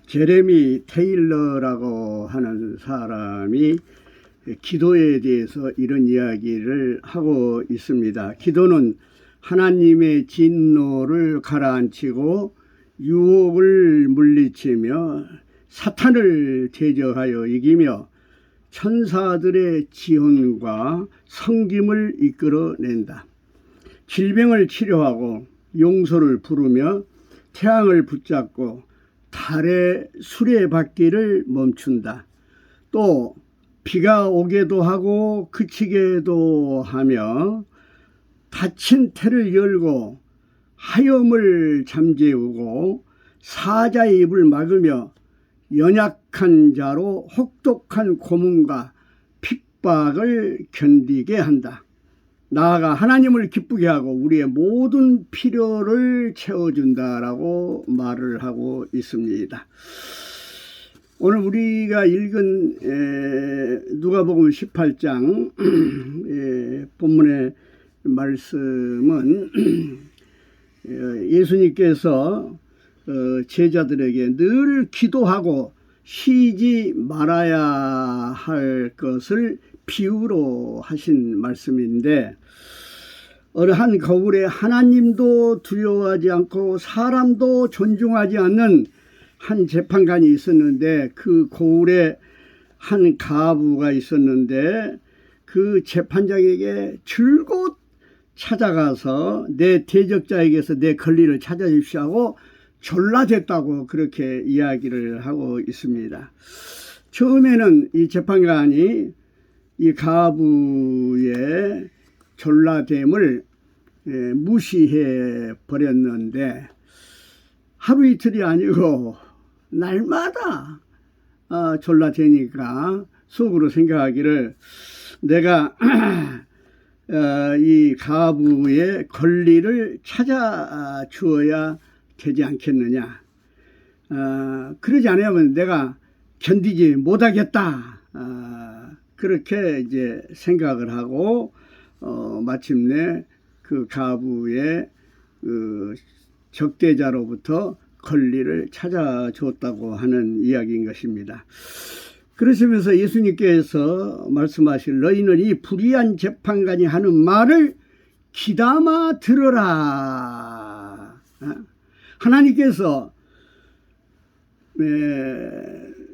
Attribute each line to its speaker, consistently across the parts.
Speaker 1: 제레미 테일러라고 하는 사람이 기도에 대해서 이런 이야기를 하고 있습니다. 기도는 하나님의 진노를 가라앉히고 유혹을 물리치며 사탄을 대적하여 이기며 천사들의 지원과 섬김을 이끌어낸다. 질병을 치료하고 용서를 부르며 태양을 붙잡고 달의 수레바퀴를 멈춘다. 또 비가 오게도 하고 그치게도 하며 닫힌 태를 열고 하염을 잠재우고 사자의 입을 막으며 연약한 자로 혹독한 고문과 핍박을 견디게 한다. 나아가 하나님을 기쁘게 하고 우리의 모든 필요를 채워준다라고 말을 하고 있습니다. 오늘 우리가 읽은 누가복음 18장 본문의 말씀은 예수님께서 제자들에게 늘 기도하고 쉬지 말아야 할 것을 비유로 하신 말씀인데, 어느 한 거울에 하나님도 두려워하지 않고 사람도 존중하지 않는 한 재판관이 있었는데, 그 거울에 한 가부가 있었는데 그 재판장에게 줄곧 찾아가서 내 대적자에게서 내 권리를 찾아주십시오 하고 졸라댔다고 그렇게 이야기를 하고 있습니다. 처음에는 이 재판관이 이 가부의 졸라됨을 무시해 버렸는데, 하루 이틀이 아니고 날마다 졸라대니까 속으로 생각하기를, 내가 이 가부의 권리를 찾아 주어야 되지 않겠느냐. 그러지 않으면 내가 견디지 못하겠다. 그렇게 이제 생각을 하고 마침내 그 가부의 그 적대자로부터 권리를 찾아줬다고 하는 이야기인 것입니다. 그러시면서 예수님께서 말씀하실, 너희는 이 불의한 재판관이 하는 말을 귀담아 들어라. 하나님께서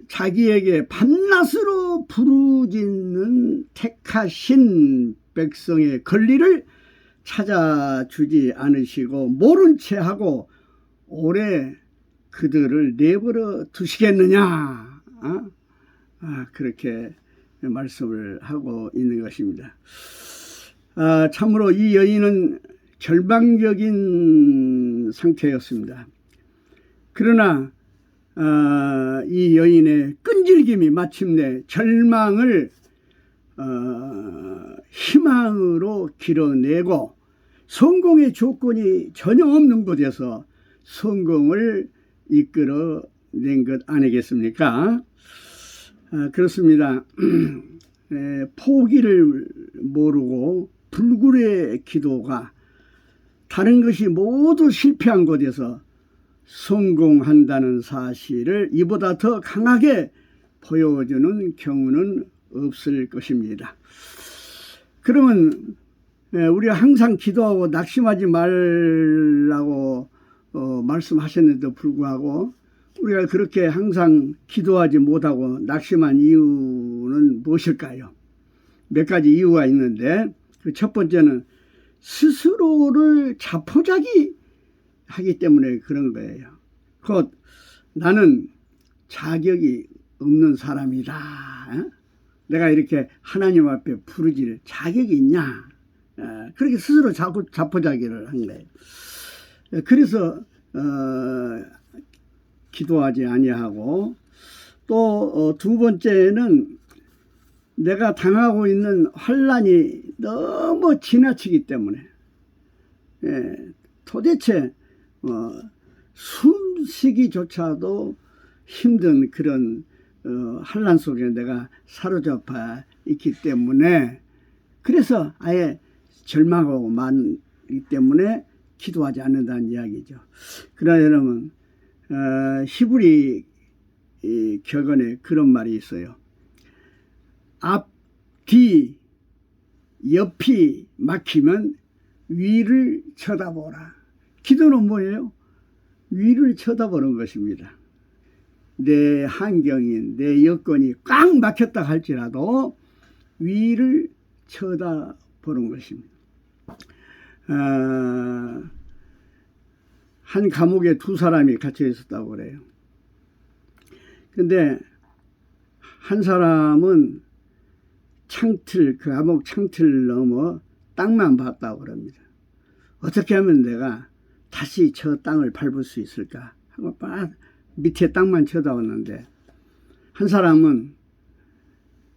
Speaker 1: 자기에게 밤낮으로 부르짖는 택하신 백성의 권리를 찾아주지 않으시고 모른 채 하고 오래 그들을 내버려 두시겠느냐. 그렇게 말씀을 하고 있는 것입니다. 참으로 이 여인은 절망적인 상태였습니다. 그러나 이 여인의 끈질김이 마침내 절망을 희망으로 길어내고 성공의 조건이 전혀 없는 곳에서 성공을 이끌어낸 것 아니겠습니까? 그렇습니다. 포기를 모르고 불굴의 기도가 다른 것이 모두 실패한 곳에서 성공한다는 사실을 이보다 더 강하게 보여주는 경우는 없을 것입니다. 그러면 우리가 항상 기도하고 낙심하지 말라고 말씀하셨는데도 불구하고 우리가 그렇게 항상 기도하지 못하고 낙심한 이유는 무엇일까요? 몇 가지 이유가 있는데, 그 첫 번째는 스스로를 자포자기 하기 때문에 그런 거예요. 곧 나는 자격이 없는 사람이다. 내가 이렇게 하나님 앞에 부르질 자격이 있냐. 그렇게 스스로 자포자기를 한 거예요. 그래서 기도하지 아니하고, 또 두 번째는 내가 당하고 있는 환난이 너무 지나치기 때문에 도대체 숨쉬기조차도 힘든 그런 환난 속에 내가 사로잡혀 있기 때문에, 그래서 아예 절망하고 많기 때문에 기도하지 않는다는 이야기죠. 그러나 여러분, 히브리 격언에 그런 말이 있어요. 앞, 뒤, 옆이 막히면 위를 쳐다보라. 기도는 뭐예요? 위를 쳐다보는 것입니다. 내 환경이, 내 여건이 꽉 막혔다 할지라도 위를 쳐다보는 것입니다. 한 감옥에 두 사람이 갇혀 있었다고 그래요. 근데 한 사람은 창틀, 그 감옥 창틀 넘어 땅만 봤다고 그럽니다. 어떻게 하면 내가 다시 저 땅을 밟을 수 있을까 하고 밑에 땅만 쳐다봤는데, 한 사람은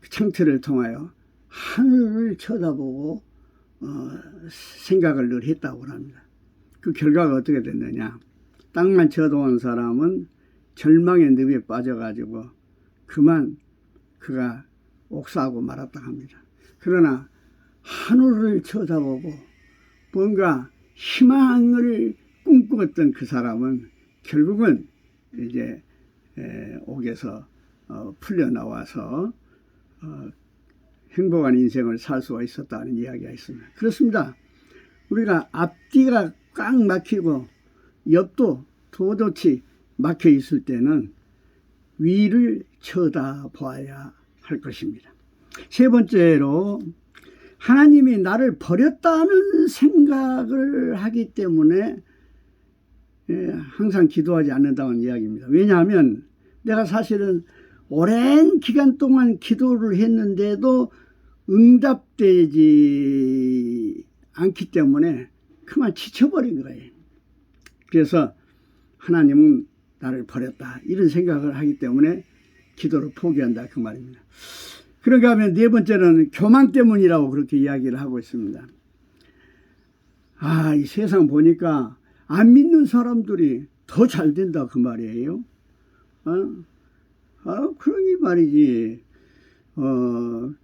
Speaker 1: 그 창틀을 통하여 하늘을 쳐다보고 생각을 늘 했다고 합니다. 그 결과가 어떻게 됐느냐. 땅만 쳐다본 사람은 절망의 늪에 빠져가지고 그만 그가 옥사하고 말았다 합니다. 그러나 하늘을 쳐다보고 뭔가 희망을 꿈꾸었던 그 사람은 결국은 이제 옥에서 풀려나와서 행복한 인생을 살 수가 있었다는 이야기가 있습니다. 그렇습니다. 우리가 앞뒤가 꽉 막히고 옆도 도도치 막혀 있을 때는 위를 쳐다보아야 할 것입니다. 세 번째로, 하나님이 나를 버렸다는 생각을 하기 때문에 항상 기도하지 않는다는 이야기입니다. 왜냐하면 내가 사실은 오랜 기간 동안 기도를 했는데도 응답되지 않기 때문에 그만 지쳐버린 거예요. 그래서 하나님은 나를 버렸다, 이런 생각을 하기 때문에 기도를 포기한다, 그 말입니다. 그런가 하면 네 번째는 교만 때문이라고 그렇게 이야기를 하고 있습니다. 이 세상 보니까 안 믿는 사람들이 더 잘 된다, 그 말이에요. 그러니 말이지,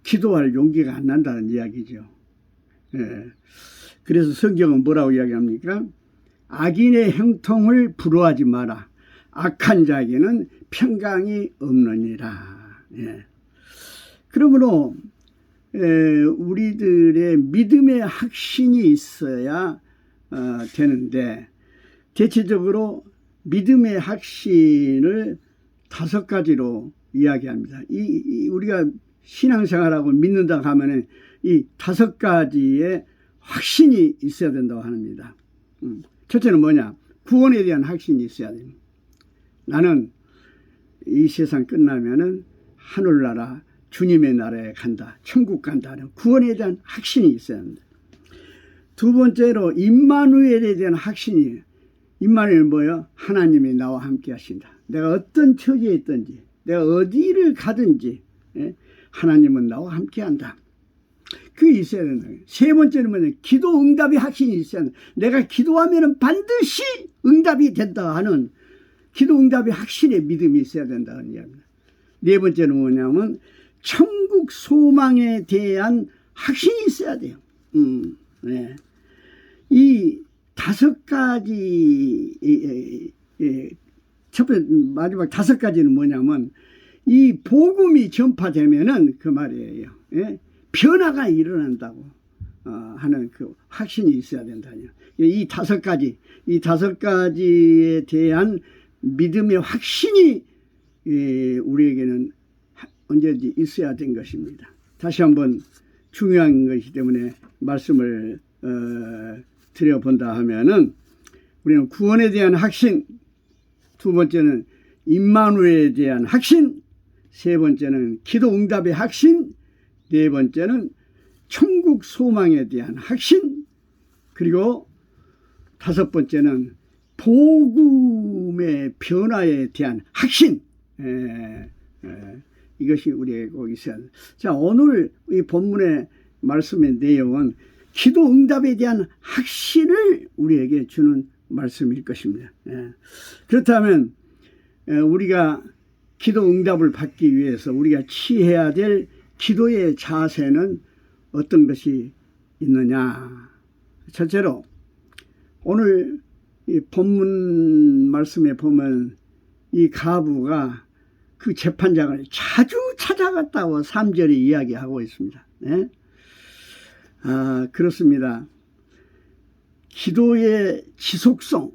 Speaker 1: 기도할 용기가 안 난다는 이야기죠. 그래서 성경은 뭐라고 이야기합니까? 악인의 형통을 부러워하지 마라. 악한 자에게는 평강이 없느니라. 그러므로 우리들의 믿음의 확신이 있어야 되는데, 대체적으로 믿음의 확신을 5가지로 이야기합니다. 우리가 신앙생활하고 믿는다고 하면은 이 5가지의 확신이 있어야 된다고 합니다. 첫째는 뭐냐? 구원에 대한 확신이 있어야 됩니다. 나는 이 세상 끝나면은 하늘나라, 주님의 나라에 간다, 천국 간다는 구원에 대한 확신이 있어야 합니다. 두 번째로 임마누엘에 대한 확신이에요. 임마누엘은 뭐예요? 하나님이 나와 함께 하신다. 내가 어떤 처지에 있든지, 내가 어디를 가든지 하나님은 나와 함께 한다. 그게 있어야 된다. 세 번째는 뭐냐? 기도 응답의 확신이 있어야 한다. 내가 기도하면 반드시 응답이 된다 하는 기도 응답의 확신의 믿음이 있어야 된다는 이야기입니다. 네 번째는 뭐냐면 천국 소망에 대한 확신이 있어야 돼요. 이 5가지, 첫 번째, 마지막 5가지는 뭐냐면 이 복음이 전파되면은 그 말이에요. 변화가 일어난다고 하는 그 확신이 있어야 된다. 이 5가지, 이 5가지에 대한 믿음의 확신이 우리에게는 언제든지 있어야 된 것입니다. 다시 한번 중요한 것이기 때문에 말씀을 드려본다 하면은, 우리는 구원에 대한 확신, 두 번째는 임마누엘에 대한 확신, 세 번째는 기도 응답의 확신, 네 번째는 천국 소망에 대한 확신, 그리고 5번째는 복음의 변화에 대한 확신. 이것이 우리에게 꼭 있어야 합니다. 자, 오늘 이 본문의 말씀의 내용은 기도 응답에 대한 확신을 우리에게 주는 말씀일 것입니다. 그렇다면 우리가 기도 응답을 받기 위해서 우리가 취해야 될 기도의 자세는 어떤 것이 있느냐? 첫째로 오늘 이 본문 말씀에 보면 이 가부가 그 재판장을 자주 찾아갔다고 3절에 이야기하고 있습니다. 네? 그렇습니다. 기도의 지속성,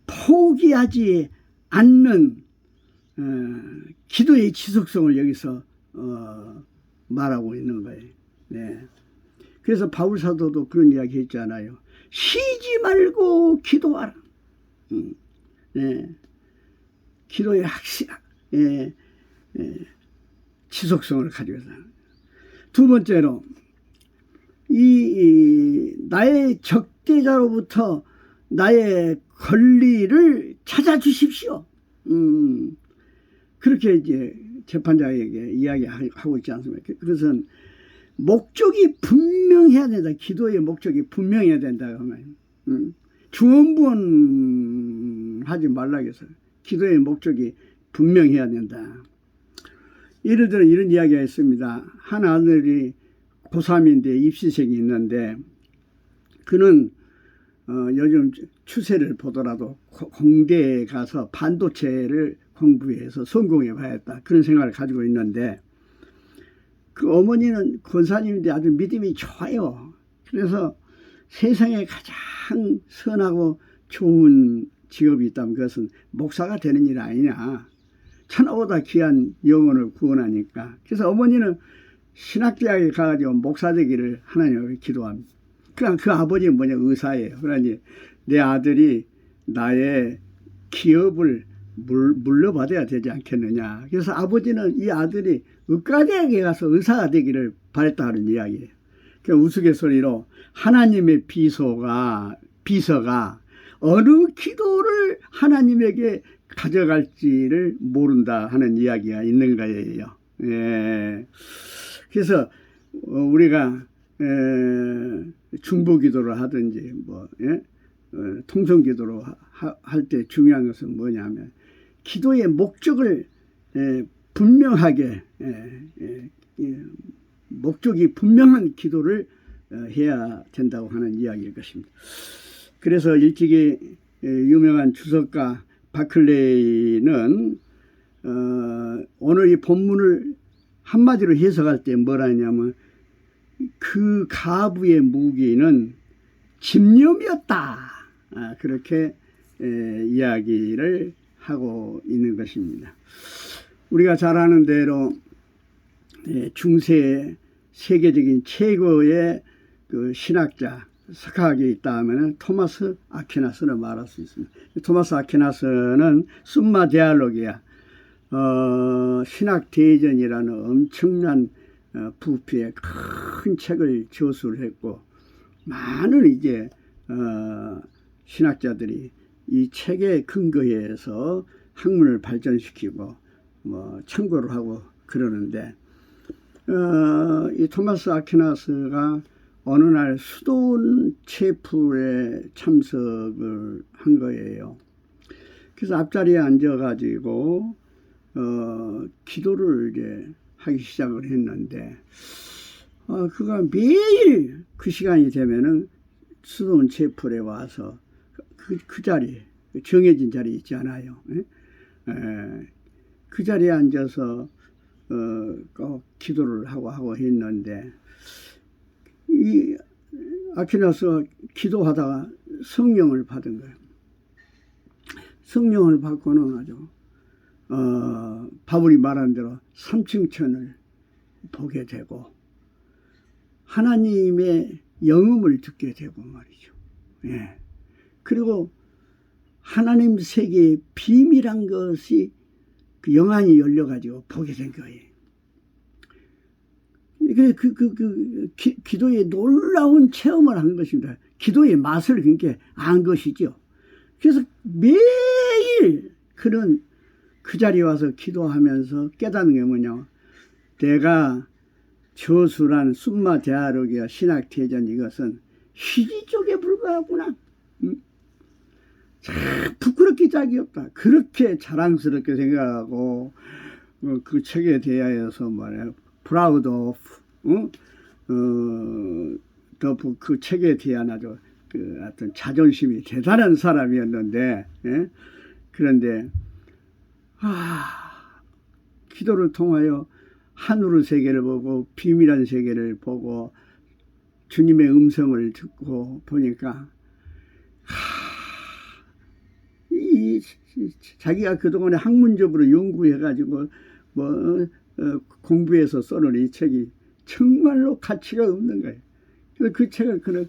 Speaker 1: 포기하지 않는 기도의 지속성을 여기서 말하고 있는 거예요. 네. 그래서 바울 사도도 그런 이야기 했잖아요. 쉬지 말고 기도하라. 네. 기도의 확실한 지속성을 가지고 있다. 두 번째로 나의 적대자로부터 나의 권리를 찾아주십시오. 그렇게 이제 재판장에게 이야기하고 있지 않습니까? 그것은 목적이 분명해야 된다. 기도의 목적이 분명해야 된다. 주원부원하지 말라고 해서 기도의 목적이 분명해야 된다. 예를 들어 이런 이야기가 있습니다. 한 아들이 고3인데 입시생이 있는데 그는 요즘 추세를 보더라도 공대에 가서 반도체를 공부해서 성공해 봐야겠다. 그런 생각을 가지고 있는데 그 어머니는 권사님인데 아주 믿음이 좋아요. 그래서 세상에 가장 선하고 좋은 직업이 있다면 그것은 목사가 되는 일 아니냐. 천하보다 귀한 영혼을 구원하니까. 그래서 어머니는 신학대학에 가가지고 목사 되기를 하나님께 기도합니다. 그 아버지는 뭐냐, 의사예요. 그러니 내 아들이 나의 기업을 물려받아야 되지 않겠느냐. 그래서 아버지는 이 아들이 의과대학에 가서 의사가 되기를 바랬다는 이야기예요. 그 우스갯소리로 하나님의 비서가 어느 기도를 하나님에게 가져갈지를 모른다 하는 이야기가 있는 거예요. 예. 그래서 우리가 중보기도를 하든지 통성기도로 할 때 중요한 것은 뭐냐면 기도의 목적을 분명하게 목적이 분명한 기도를 해야 된다고 하는 이야기일 것입니다. 그래서 일찍이 유명한 주석가 바클레이는 오늘 이 본문을 한마디로 해석할 때 뭐라 하냐면 그 가부의 무기는 집념이었다. 그렇게 이야기를 하고 있는 것입니다. 우리가 잘 아는 대로 중세 세계적인 최고의 그 신학자 석학이 있다 하면 토마스 아퀴나스를 말할 수 있습니다. 토마스 아퀴나스는 숨마 디알로기아 신학 대전이라는 엄청난 부피의 큰 책을 저술을 했고 많은 이제 신학자들이 이 책에 근거해서 학문을 발전시키고 참고를 하고 그러는데 이 토마스 아퀴나스가 어느 날 수도원 체풀에 참석을 한 거예요. 그래서 앞자리에 앉아가지고 기도를 이제 하기 시작을 했는데 그가 매일 그 시간이 되면은 수도원 체풀에 와서 그 자리 정해진 자리 있지 않아요. 그 자리에 앉아서 꼭 기도를 하고 했는데 이 아퀴나스가 기도하다가 성령을 받은 거예요. 성령을 받고는 아주 바울이 말한 대로 삼층천을 보게 되고 하나님의 영음을 듣게 되고 말이죠. 예. 그리고 하나님 세계의 비밀한 것이 그 영안이 열려가지고 보게 된 거예요. 기도의 놀라운 체험을 한 것입니다. 기도의 맛을 그렇게 안 것이죠. 그래서 매일 그런 그 자리에 와서 기도하면서 깨닫는 게 뭐냐. 내가 저술한 숨마 대아로기와 신학대전 이것은 희지 쪽에 불과하구나. 참 부끄럽기 짝이 없다. 그렇게 자랑스럽게 생각하고 그 책에 대하여서 말해요. proud of 그 책에 대한 아주 그 어떤 자존심이 대단한 사람이었는데, 예? 그런데 기도를 통하여 하늘의 세계를 보고 비밀한 세계를 보고 주님의 음성을 듣고 보니까 자기가 그동안에 학문적으로 연구해가지고 공부해서 써놓은 이 책이 정말로 가치가 없는 거예요. 그래서 그 책을 그냥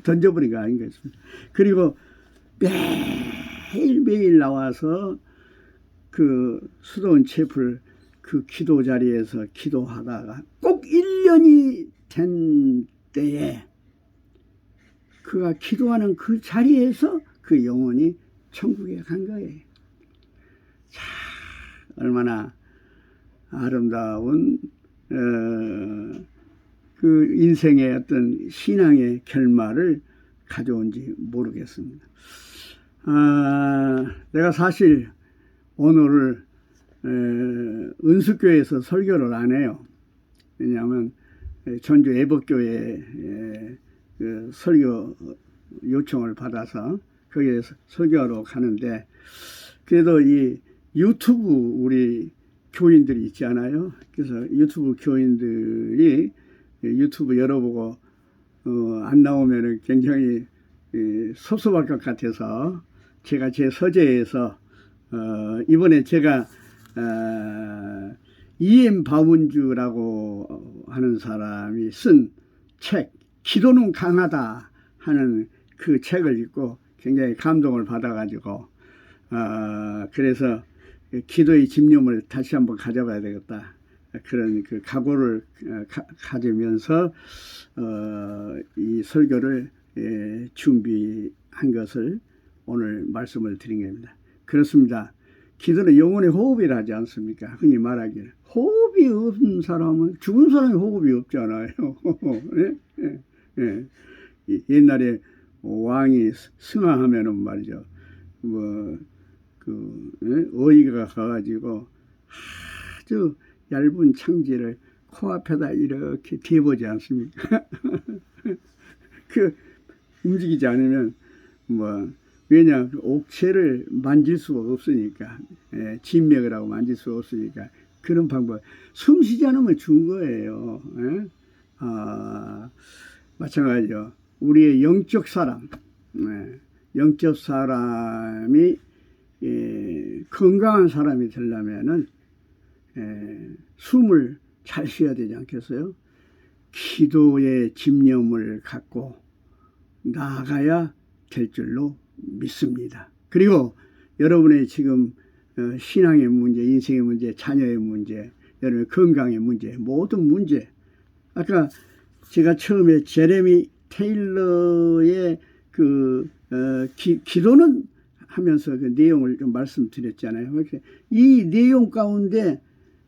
Speaker 1: 던져버린 거 아닌겠습니까? 그리고 매일매일 나와서 그 수도원 채플 그 기도 자리에서 기도하다가 꼭 1년이 된 때에 그가 기도하는 그 자리에서 그 영혼이 천국에 간 거예요. 자, 얼마나 아름다운 그 인생의 어떤 신앙의 결말을 가져온지 모르겠습니다. 내가 사실 오늘을 은수교회에서 설교를 안 해요. 왜냐하면 전주 애복교회 그 설교 요청을 받아서 거기에 설교하러 가는데, 그래도 이 유튜브 우리 교인들이 있지 않아요? 그래서 유튜브 교인들이 유튜브 열어보고 안 나오면 굉장히 섭섭할 것 같아서 제가 제 서재에서 이번에 제가 E.M. 바운주라고 하는 사람이 쓴 책 기도는 강하다 하는 그 책을 읽고 굉장히 감동을 받아가지고 그래서 기도의 집념을 다시 한번 가져봐야 되겠다, 그런 그 각오를 가지면서 이 설교를 준비한 것을 오늘 말씀을 드린 겁니다. 그렇습니다. 기도는 영혼의 호흡이라 하지 않습니까? 흔히 말하기를 호흡이 없는 사람은, 죽은 사람이 호흡이 없잖아요. 예? 예. 옛날에 왕이 승하하면은 말이죠, 어이가 가가지고 아주 얇은 창지를 코앞에다 이렇게 대보지 않습니까? 그 움직이지 않으면 왜냐, 옥체를 만질 수가 없으니까, 진맥을 하고 만질 수가 없으니까 그런 방법. 숨 쉬지 않으면 죽은 거예요. 마찬가지죠. 우리의 영적 사람, 영적 사람이 건강한 사람이 되려면은 숨을 잘 쉬어야 되지 않겠어요? 기도의 집념을 갖고 나아가야 될 줄로 믿습니다. 그리고 여러분의 지금 신앙의 문제, 인생의 문제, 자녀의 문제, 여러분의 건강의 문제, 모든 문제, 아까 제가 처음에 제레미 테일러의 기도는 하면서 그 내용을 좀 말씀드렸잖아요. 이 내용 가운데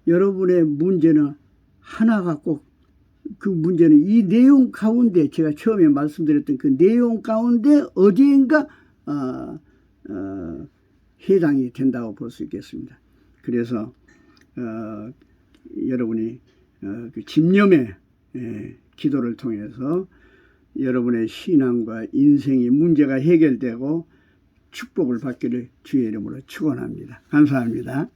Speaker 1: 여러분의 문제는 하나가 꼭, 그 문제는 이 내용 가운데, 제가 처음에 말씀드렸던 그 내용 가운데 어디인가 해당이 된다고 볼 수 있겠습니다. 그래서 여러분이 그 집념의 기도를 통해서 여러분의 신앙과 인생의 문제가 해결되고 축복을 받기를 주의 이름으로 축원합니다. 감사합니다.